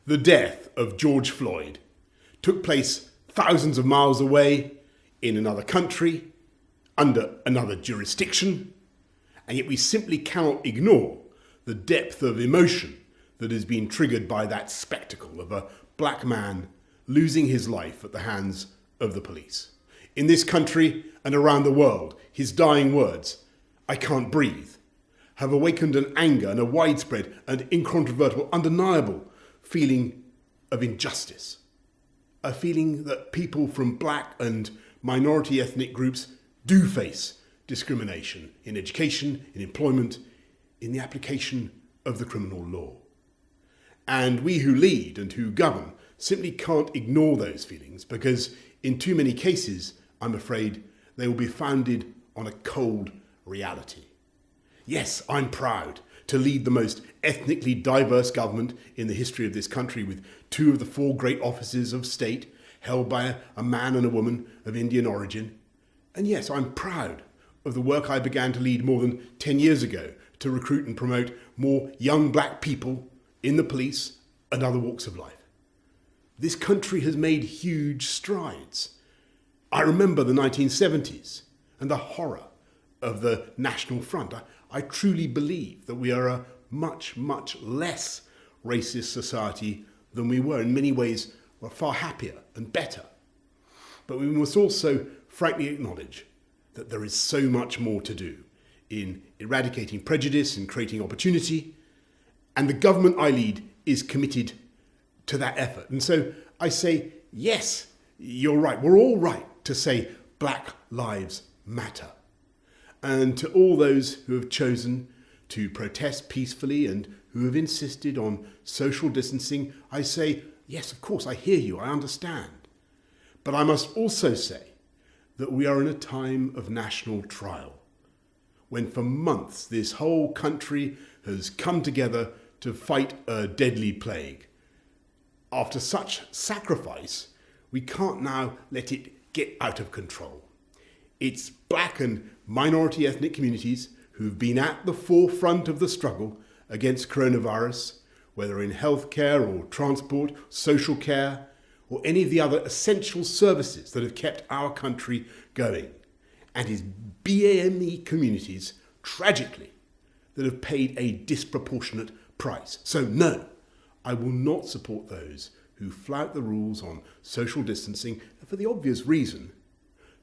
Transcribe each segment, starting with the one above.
The death of George Floyd took place thousands of miles away, in another country, under another jurisdiction, and yet we simply cannot ignore the depth of emotion that has been triggered by that spectacle of a black man losing his life at the hands of the police. In this country and around the world, his dying words, "I can't breathe," have awakened an anger and a widespread and incontrovertible, undeniable feeling of injustice. A feeling that people from black and minority ethnic groups do face discrimination in education, in employment, in the application of the criminal law. And we who lead and who govern simply can't ignore those feelings because in too many cases, I'm afraid, they will be founded on a cold reality. Yes, I'm proud to lead the most ethnically diverse government in the history of this country with 2 of the 4 great offices of state held by a man and a woman of Indian origin. And yes, I'm proud of the work I began to lead more than 10 years ago to recruit and promote more young black people in the police and other walks of life. This country has made huge strides. I remember the 1970s and the horror of the National Front. I truly believe that we are a much, much less racist society than we were. In many ways, we're far happier and better. But we must also frankly acknowledge that there is so much more to do in eradicating prejudice and creating opportunity. And the government I lead is committed to that effort. And so I say, yes, you're right. We're all right to say Black Lives Matter. And to all those who have chosen to protest peacefully and who have insisted on social distancing, I say, yes, of course, I hear you, I understand. But I must also say that we are in a time of national trial, when for months this whole country has come together to fight a deadly plague. After such sacrifice, we can't now let it get out of control. It's black and minority ethnic communities who've been at the forefront of the struggle against coronavirus, whether in healthcare or transport, social care, or any of the other essential services that have kept our country going. And it's BAME communities, tragically, that have paid a disproportionate price. So no, I will not support those who flout the rules on social distancing for the obvious reason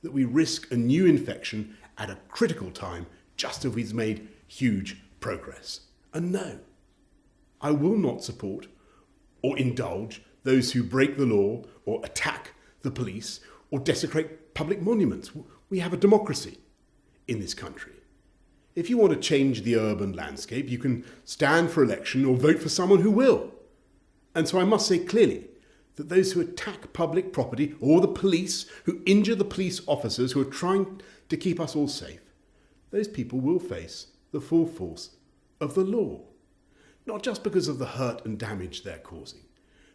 that we risk a new infection at a critical time just as we've made huge progress. And no, I will not support or indulge those who break the law or attack the police or desecrate public monuments. We have a democracy in this country. If you want to change the urban landscape, you can stand for election or vote for someone who will. And so I must say clearly that those who attack public property or the police, who injure the police officers who are trying to keep us all safe, those people will face the full force of the law. Not just because of the hurt and damage they're causing,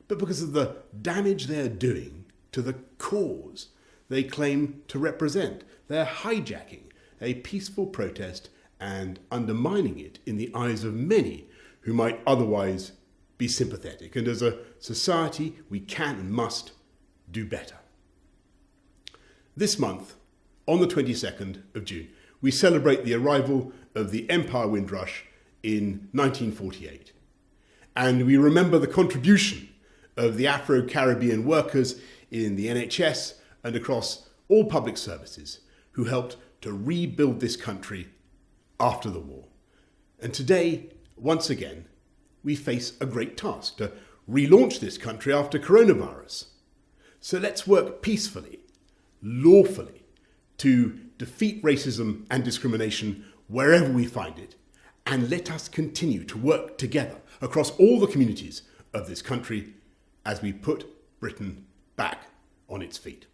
but because of the damage they're doing to the cause they claim to represent. They're hijacking a peaceful protest and undermining it in the eyes of many who might otherwise be sympathetic. And as a society, we can and must do better. This month, on the 22nd of June, we celebrate the arrival of the Empire Windrush in 1948. And we remember the contribution of the Afro-Caribbean workers in the NHS and across all public services who helped to rebuild this country after the war. And today, once again, we face a great task to relaunch this country after coronavirus. So let's work peacefully, lawfully, to defeat racism and discrimination wherever we find it, and let us continue to work together across all the communities of this country as we put Britain back on its feet.